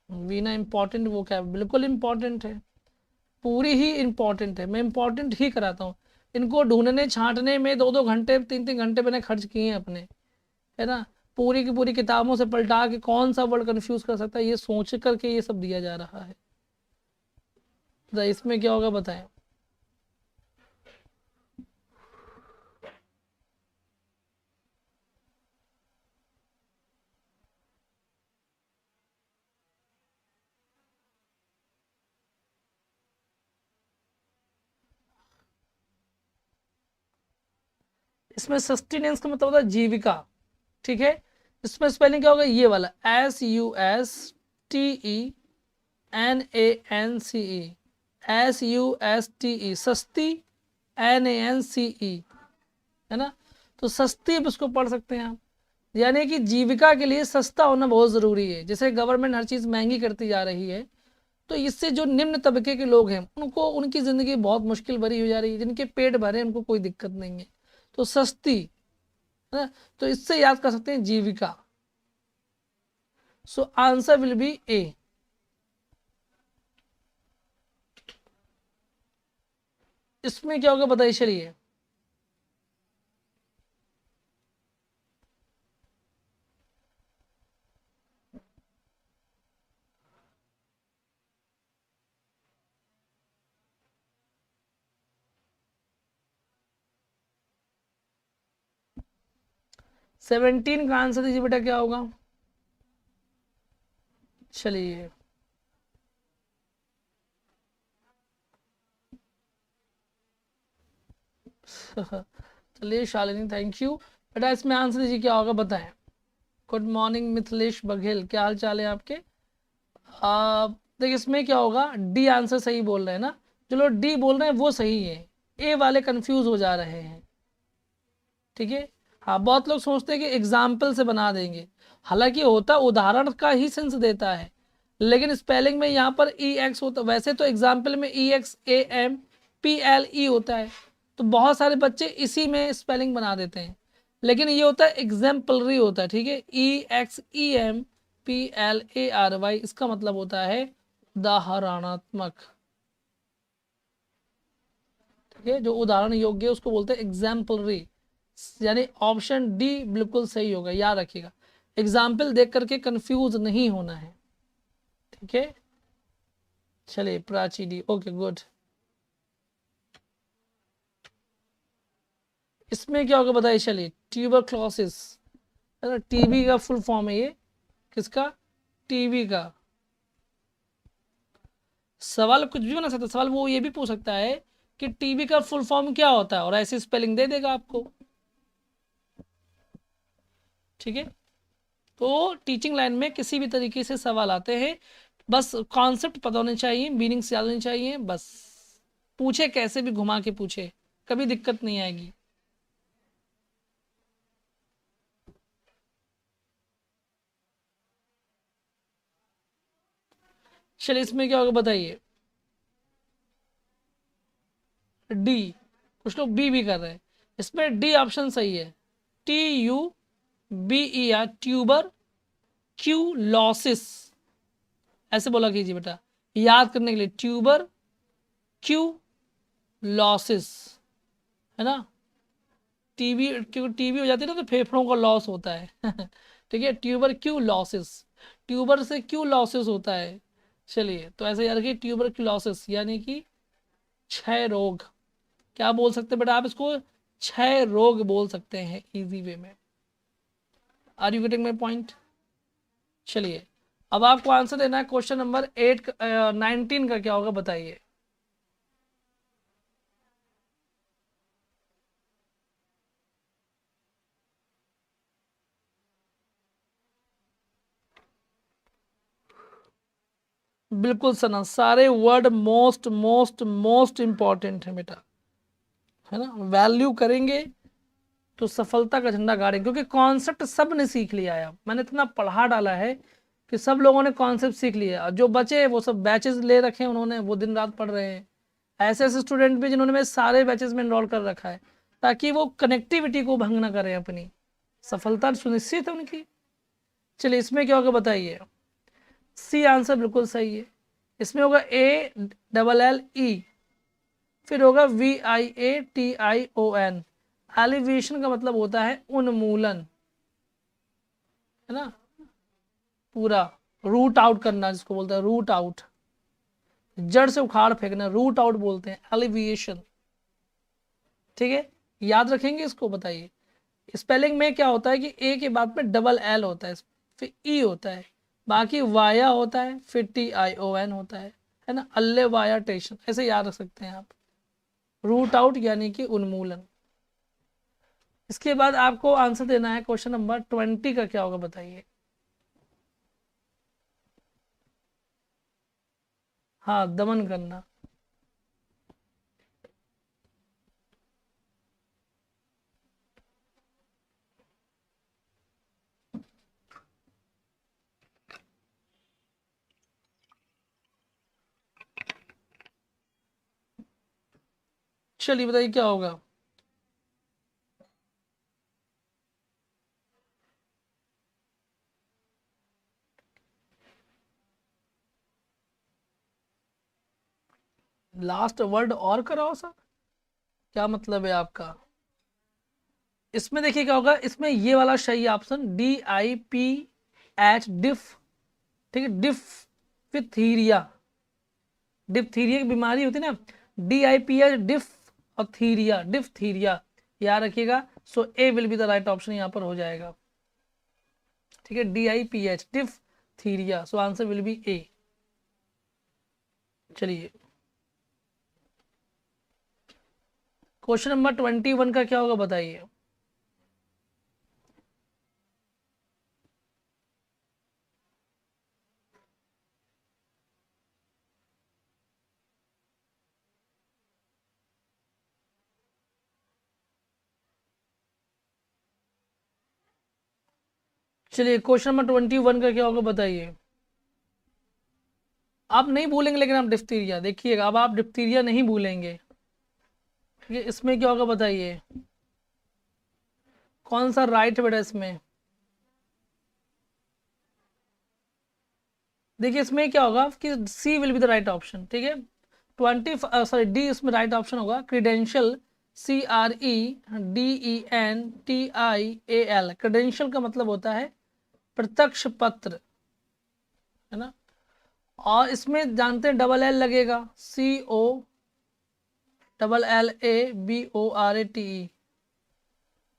S1: वीना इंपॉर्टेंट, वो क्या, बिल्कुल इंपॉर्टेंट है, पूरी ही इंपॉर्टेंट है, मैं इंपॉर्टेंट ही कराता हूँ। इनको ढूंढने छांटने में 2-2 घंटे, 3-3 घंटे मैंने खर्च किए हैं अपने, है ना। पूरी की पूरी किताबों से पलटा के कौन सा वर्ड कंफ्यूज कर सकता है ये सोच करके ये सब दिया जा रहा है। तो इसमें क्या होगा बताएं। इसमें सस्टेनेंस का मतलब होता है जीविका, ठीक है। इसमें स्पेलिंग क्या होगा, ये वाला SUSTENANCE, SUSTE, सस्ती, NANCE, है ना। तो सस्ती अब इसको पढ़ सकते हैं आप, यानी कि जीविका के लिए सस्ता होना बहुत ज़रूरी है। जैसे गवर्नमेंट हर चीज़ महंगी करती जा रही है, तो इससे जो निम्न तबके के लोग हैं उनको उनकी ज़िंदगी बहुत मुश्किल भरी हो जा रही है। जिनके पेट भरे उनको कोई दिक्कत नहीं है, तो सस्ती, है ना। तो इससे याद कर सकते हैं जीविका। सो आंसर विल बी ए। इसमें क्या होगा बताइए चलिए। सेवनटीन का आंसर दीजिए बेटा, क्या होगा। चलिए चलिए शालिनी, थैंक यू बेटा। इसमें आंसर दीजिए क्या होगा, बताएं। गुड मॉर्निंग मिथिलेश बघेल, क्या हाल चाल है आपके। देखिए इसमें क्या होगा, डी आंसर सही बोल रहे हैं ना, जो लोग डी बोल रहे हैं वो सही है, ए वाले कंफ्यूज हो जा रहे हैं, ठीक है। हाँ, बहुत लोग सोचते हैं कि एग्जाम्पल से बना देंगे, हालांकि होता उदाहरण का ही सेंस देता है, लेकिन स्पेलिंग में यहाँ पर ई एक्स होता, वैसे तो एग्जाम्पल में EXAMPLE होता है, तो बहुत सारे बच्चे इसी में स्पेलिंग बना देते हैं, लेकिन ये होता है एग्जाम्पलरी होता है, ठीक है। EXEMPLARY, इसका मतलब होता है उदाहरणात्मक, ठीक है। जो उदाहरण योग्य है उसको बोलते हैं एग्जाम्पलरी, यानी ऑप्शन डी बिल्कुल सही होगा, याद रखिएगा। एग्जाम्पल देख करके कंफ्यूज नहीं होना है, ठीक है। चलिए प्राची डी, ओके गुड। इसमें क्या होगा बताइए चलिए, ट्यूबरक्लोसिस, है ना, टीबी का फुल फॉर्म है ये, किसका, टीबी का। सवाल कुछ भी बना सकता है, सवाल वो ये भी पूछ सकता है कि टीबी का फुल फॉर्म क्या होता है, और ऐसी स्पेलिंग दे देगा आपको, ठीक है। तो टीचिंग लाइन में किसी भी तरीके से सवाल आते हैं, बस कॉन्सेप्ट पता होने चाहिए, मीनिंग्स याद होनी चाहिए, बस पूछे कैसे भी घुमा के पूछे, कभी दिक्कत नहीं आएगी। चलिए इसमें क्या होगा बताइए, डी, कुछ लोग बी भी कर रहे हैं, इसमें डी ऑप्शन सही है। TUBER, ट्यूबर क्यू लॉसिस, ऐसे बोला कीजिए बेटा, याद करने के लिए, ट्यूबर क्यू लॉसिस, है ना। टीबी, क्योंकि टीबी हो जाती है ना तो फेफड़ों का लॉस होता है ठीक है, ट्यूबर क्यू लॉसिस, ट्यूबर से क्यू लॉसिस होता है। चलिए तो ऐसे याद रखिए, ट्यूबर क्यू लॉसिस यानी कि क्षय रोग, क्या बोल सकते हैं बेटा आप इसको, क्षय रोग बोल सकते हैं इजी वे में। Are you getting my point. चलिए अब आपको आंसर देना है क्वेश्चन नंबर 19 का क्या होगा बताइए। बिल्कुल सना, सारे word most most most important है बेटा, है ना। वैल्यू करेंगे तो सफलता का झंडा गाड़ेंगे, क्योंकि कॉन्सेप्ट सब ने सीख लिया है, अब मैंने इतना पढ़ा डाला है कि सब लोगों ने कॉन्सेप्ट सीख लिया, जो बचे वो सब बैचेस ले रखे हैं उन्होंने, वो दिन रात पढ़ रहे हैं। ऐसे ऐसे स्टूडेंट भी जिन्होंने मेरे सारे बैचेस में इनरोल कर रखा है, ताकि वो कनेक्टिविटी को भंग ना करें, अपनी सफलता सुनिश्चित है उनकी। चलिए इसमें क्या होगा बताइए, सी आंसर बिल्कुल सही है। इसमें होगा ALLE, फिर होगा VIATION, एलिवेशन का मतलब होता है उन्मूलन, है ना, पूरा रूट आउट करना जिसको बोलते हैं, रूट आउट, जड़ से उखाड़ फेंकना, रूट आउट बोलते हैं, एलिविएशन, ठीक है। याद रखेंगे इसको, बताइए। स्पेलिंग में क्या होता है कि ए के बाद में डबल एल होता है, फिर ई होता है, बाकी वाया होता है, फिर TION होता है ना, अल्ले वाया टेशन, ऐसे याद रख सकते हैं आप। रूट आउट यानी कि उन्मूलन। इसके बाद आपको आंसर देना है क्वेश्चन नंबर 20 का क्या होगा बताइए। हाँ, दमन करना। चलिए बताइए क्या होगा। लास्ट वर्ड और कराओ सर, क्या मतलब है आपका। इसमें देखिए क्या होगा, इसमें ये वाला सही ऑप्शन DIPH डिफ, ठीक है, डिफ्थीरिया। डिफ्थीरिया की बीमारी होती है ना, DIPH डिफ और थीरिया, डिफ्थीरिया, याद रखिएगा। So A will be the right option यहाँ पर हो जाएगा, ठीक है, DIPH diphtheria. So answer will be A. चलिए क्वेश्चन नंबर 21 का क्या होगा बताइए। चलिए क्वेश्चन नंबर 21 का क्या होगा बताइए। आप नहीं भूलेंगे लेकिन आप डिप्थीरिया देखिएगा, अब आप डिप्थीरिया नहीं भूलेंगे। ये इसमें क्या होगा बताइए, कौन सा राइट है बेटा इसमें। देखिए इसमें क्या होगा कि C will be the right option, ठीक है। 20 इसमें राइट ऑप्शन होगा, क्रीडेंशियल, CREDENTIAL। क्रीडेंशियल का मतलब होता है प्रत्यक्ष पत्र, है ना। और इसमें जानते हैं डबल एल लगेगा, COLLABORATE।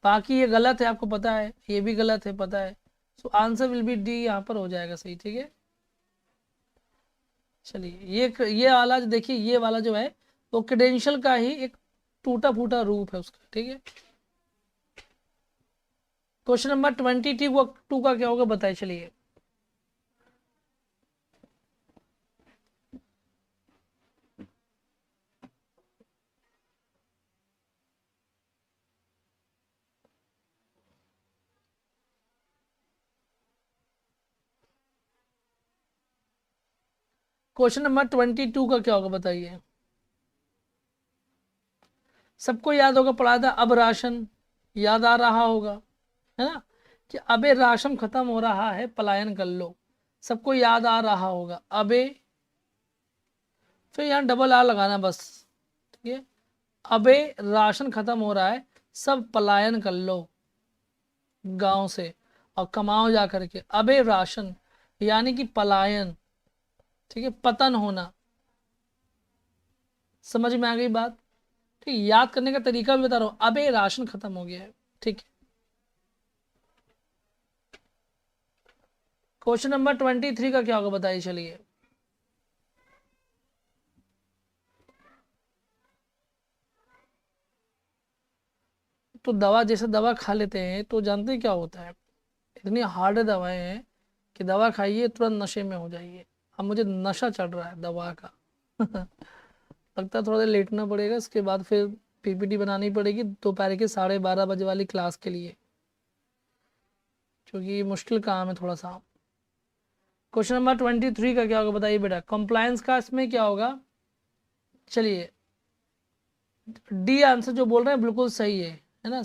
S1: बाकी ये गलत है, आपको पता है, ये भी गलत है, पता है। सो आंसर विल बी डी, यहाँ पर हो जाएगा सही, ठीक है। चलिए ये वाला जो देखिए, ये वाला जो है वो क्रेडेंशियल का ही एक टूटा फूटा रूप है उसका, ठीक है। क्वेश्चन नंबर 22 का क्या होगा बताइए। चलिए क्वेश्चन नंबर 22 का क्या होगा बताइए। सबको याद होगा, पढ़ा था अब राशन, याद आ रहा होगा, है ना, कि अबे राशन खत्म हो रहा है पलायन कर लो। सबको याद आ रहा होगा अबे, फिर यहाँ डबल आर लगाना बस, ठीक है। अबे राशन खत्म हो रहा है, सब पलायन कर लो गांव से और कमाओ जा करके। अबे राशन यानी कि पलायन, ठीक है, पतन होना। समझ में आ गई बात, ठीक है। याद करने का तरीका भी बता रहा हूं, अबे राशन खत्म हो गया है, ठीक है। क्वेश्चन नंबर 23 का क्या होगा बताइए। चलिए तो दवा, जैसे दवा खा लेते हैं तो जानते हैं क्या होता है, इतनी हार्ड दवाएं हैं कि दवा खाइए तुरंत नशे में हो जाइए। अब मुझे नशा चढ़ रहा है दवा का। लगता है थोड़ा देर लेटना पड़ेगा, इसके बाद फिर PPT बनानी पड़ेगी दोपहर के 12:30 बजे वाली क्लास के लिए, क्योंकि मुश्किल काम है थोड़ा सा। क्वेश्चन नंबर 23 का क्या होगा बताइए बेटा, कंप्लायंस का इसमें क्या होगा। चलिए डी आंसर जो बोल रहे हैं बिल्कुल सही है ना,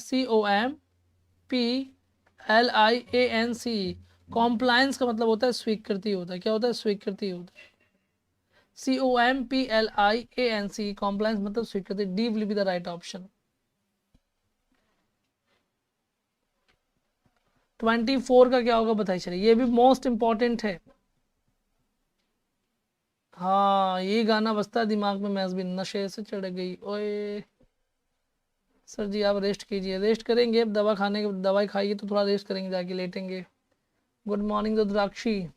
S1: COMPLIANC। कॉम्प्लायंस का मतलब होता है स्वीकृति, होता है, क्या होता है, स्वीकृति होता है। COMPLIANC, कॉम्प्लायंस मतलब स्वीकृति। D will be the right option. 24 का क्या होगा बताइए। चलिए ये भी मोस्ट इंपॉर्टेंट है। हाँ ये गाना बजता है दिमाग में, मैं भी नशे से चढ़ गई ओए। सर जी आप रेस्ट कीजिए, रेस्ट करेंगे अब, दवा खाने के, दवाई खाइए तो थोड़ा रेस्ट करेंगे, जाके लेटेंगे। Good morning रुद्राक्षी।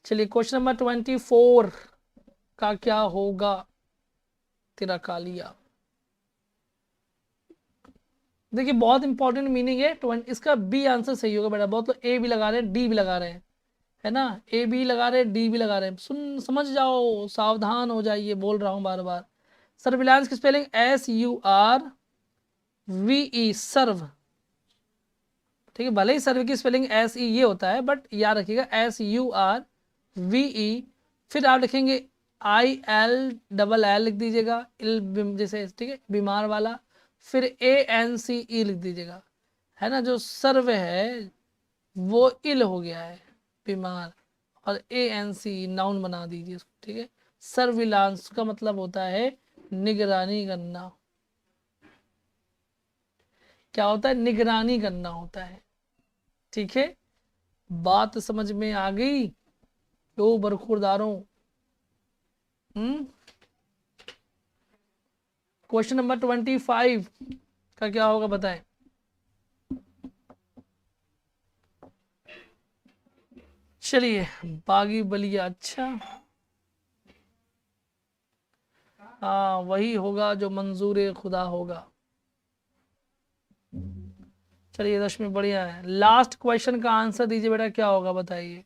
S1: चलिए क्वेश्चन नंबर 24, का क्या होगा तेरा कालिया। देखिए बहुत इंपॉर्टेंट मीनिंग है, इसका बी आंसर सही होगा बेटा। बहुत लोग ए भी लगा रहे हैं, डी भी लगा रहे हैं, है ना, ए भी लगा रहे हैं, डी भी लगा रहे हैं। समझ जाओ, सावधान हो जाइए, बोल रहा हूँ बार बार। सर्विलांस की स्पेलिंग SURVE, सर्व। ठीक है, भले ही सर्व की स्पेलिंग SE ये होता है, बट याद रखिएगा SURVE। फिर आप लिखेंगे ILLL लिख दीजिएगा, जैसे, ठीक है, बीमार वाला। फिर ANCE लिख दीजिएगा, है ना। जो सर्व है वो इल हो गया है, बीमार, और ANC नाउन बना दीजिए उसको, ठीक है। सर्विलांस का मतलब होता है निगरानी करना। क्या होता है? निगरानी करना होता है, ठीक है। बात समझ में आ गई तो बरखुरदारों? क्वेश्चन नंबर 25 का क्या होगा बताएं। चलिए, बागी बलिया, अच्छा, हाँ वही होगा जो मंजूर खुदा होगा। चलिए दशमी बढ़िया है। लास्ट क्वेश्चन का आंसर दीजिए बेटा, क्या होगा बताइए।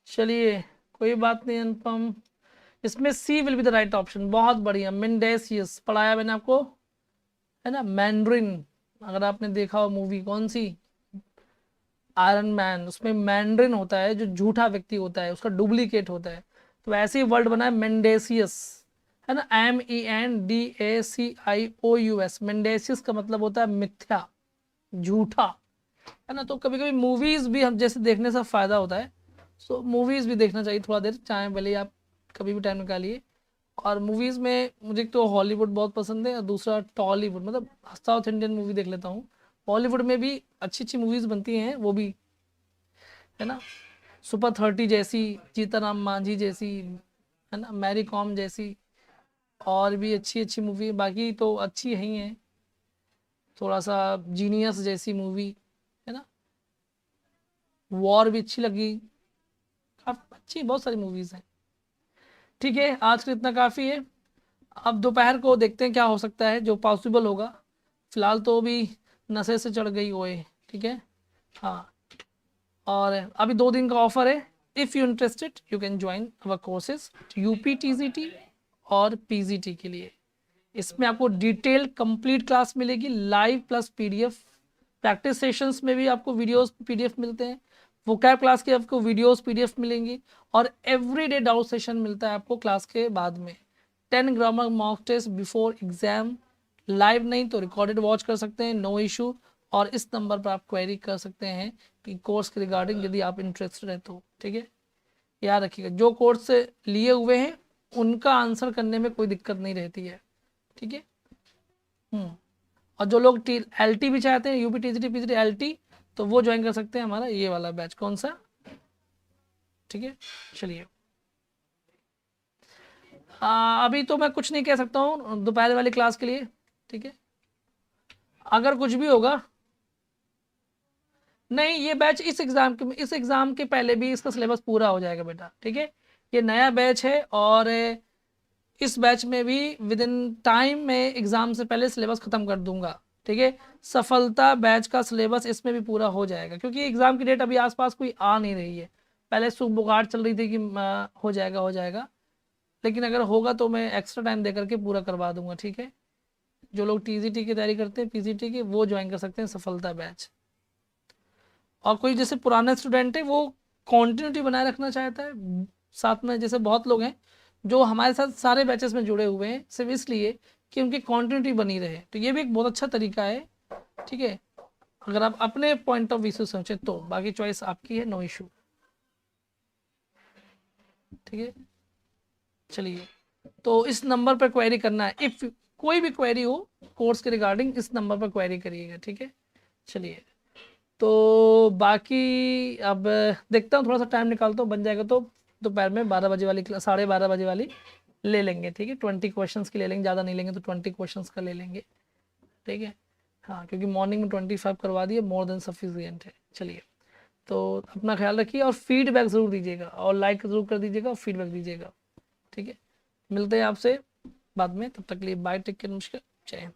S1: चलिए कोई बात नहीं अनुपम, इसमें C will be the right option. बहुत बढ़िया, मेंडेसियस पढ़ाया मैंने आपको, है ना। मैंड्रिन, अगर आपने देखा हो मूवी, कौन सी, आयरन मैन, उसमें मैंड्रिन होता है जो झूठा व्यक्ति होता है, उसका डुप्लीकेट होता है। तो ऐसे ही वर्ड बना है मेंडेसियस, है ना, MENDACIOUS। मेंडेसियस का मतलब होता है मिथ्या, झूठा, है ना। तो कभी कभी मूवीज भी हम जैसे देखने से फायदा होता है, सो मूवीज भी देखना चाहिए थोड़ा देर, चाहे भले आप कभी भी टाइम निकालिए। और मूवीज में मुझे तो हॉलीवुड बहुत पसंद है, और दूसरा टॉलीवुड, मतलब साउथ इंडियन मूवी देख लेता हूँ। बॉलीवुड में भी अच्छी अच्छी मूवीज बनती हैं, वो भी, है ना। सुपर 30 जैसी, जीताराम मांझी जैसी, है ना, मैरी कॉम जैसी, और भी अच्छी अच्छी मूवी, बाकी तो अच्छी ही हैं। थोड़ा सा जीनियस जैसी मूवी, है ना, वॉर भी अच्छी लगी, काफी अच्छी, बहुत सारी मूवीज हैं। ठीक है, आज के इतना काफ़ी है। अब दोपहर को देखते हैं क्या हो सकता है, जो पॉसिबल होगा। फिलहाल तो अभी नशे से चढ़ गई ओए, ठीक है। हाँ, और अभी 2 दिन का ऑफर है। If you interested you can join our courses, UP TGT और PGT के लिए। इसमें आपको डिटेल कंप्लीट क्लास मिलेगी, live plus PDF। Practice sessions में भी आपको वीडियोस PDF मिलते हैं, वोकैब क्लास के आपको वीडियोस PDF मिलेंगी, और एवरीडे डाउट सेशन मिलता है आपको क्लास के बाद में। 10 grammar mock test before exam, live नहीं तो रिकॉर्डेड वॉच कर सकते हैं, नो इशू। और इस नंबर पर आप क्वेरी कर सकते हैं कि कोर्स के रिगार्डिंग, यदि आप इंटरेस्टेड है तो, ठीक है। याद रखिएगा, जो कोर्स से लिए हुए हैं उनका आंसर करने में कोई दिक्कत नहीं रहती है, ठीक है। और जो लोग LT भी चाहते हैं, UP TGT PGT LT, तो वो ज्वाइन कर सकते हैं हमारा ये वाला बैच। कौन सा? ठीक है, चलिए। अभी तो मैं कुछ नहीं कह सकता हूँ दोपहर वाली क्लास के लिए, ठीक है। अगर कुछ भी होगा, नहीं, ये बैच इस एग्जाम के पहले भी इसका सिलेबस पूरा हो जाएगा बेटा, ठीक है। ये नया बैच है, और इस बैच में भी विद इन टाइम में एग्जाम से पहले सिलेबस खत्म कर दूंगा, ठीक है। सफलता बैच का सिलेबस इसमें भी पूरा हो जाएगा, क्योंकि एग्जाम की डेट अभी आसपास कोई आ नहीं रही है। पहले सुख बुखार चल रही थी कि हो जाएगा हो जाएगा, लेकिन अगर होगा तो मैं एक्स्ट्रा टाइम दे करके पूरा करवा दूंगा, ठीक है। जो लोग TGT की तैयारी करते हैं, PGT की, वो ज्वाइन कर सकते हैं सफलता बैच। और कोई जैसे पुराना स्टूडेंट है, वो कॉन्टिन्यूटी बनाए रखना चाहता है साथ में, जैसे बहुत लोग हैं जो हमारे साथ सारे बैचेस में जुड़े हुए हैं सिर्फ इसलिए कि उनकी कॉन्टिन्यूटी बनी रहे, तो ये भी एक बहुत अच्छा तरीका है, ठीक है। अगर आप अपने पॉइंट ऑफ व्यू से सोचें तो, बाकी चॉइस आपकी है, नो इशू, ठीक है। चलिए, तो इस नंबर पर क्वेरी करना है, इफ़ कोई भी क्वेरी हो कोर्स के रिगार्डिंग, इस नंबर पर क्वेरी करिएगा, ठीक है। चलिए, तो बाकी अब देखता हूँ, थोड़ा सा टाइम निकालता हूँ, बन जाएगा तो दोपहर में 12 बजे वाली 12:30 बजे वाली ले लेंगे, ठीक है। 20 क्वेश्चंस की ले लेंगे, ज़्यादा नहीं लेंगे तो 20 क्वेश्चंस का ले लेंगे, ठीक है। हाँ, क्योंकि मॉर्निंग में 25 करवा दिए, मोर देन सफिशिएंट है। चलिए, तो अपना ख्याल रखिए और फीडबैक ज़रूर दीजिएगा और लाइक ज़रूर कर दीजिएगा और फीडबैक दीजिएगा, ठीक है। मिलते हैं आपसे बाद में, तब तक के लिए बाय, टेक केयर, नमस्कार, जय हिंद।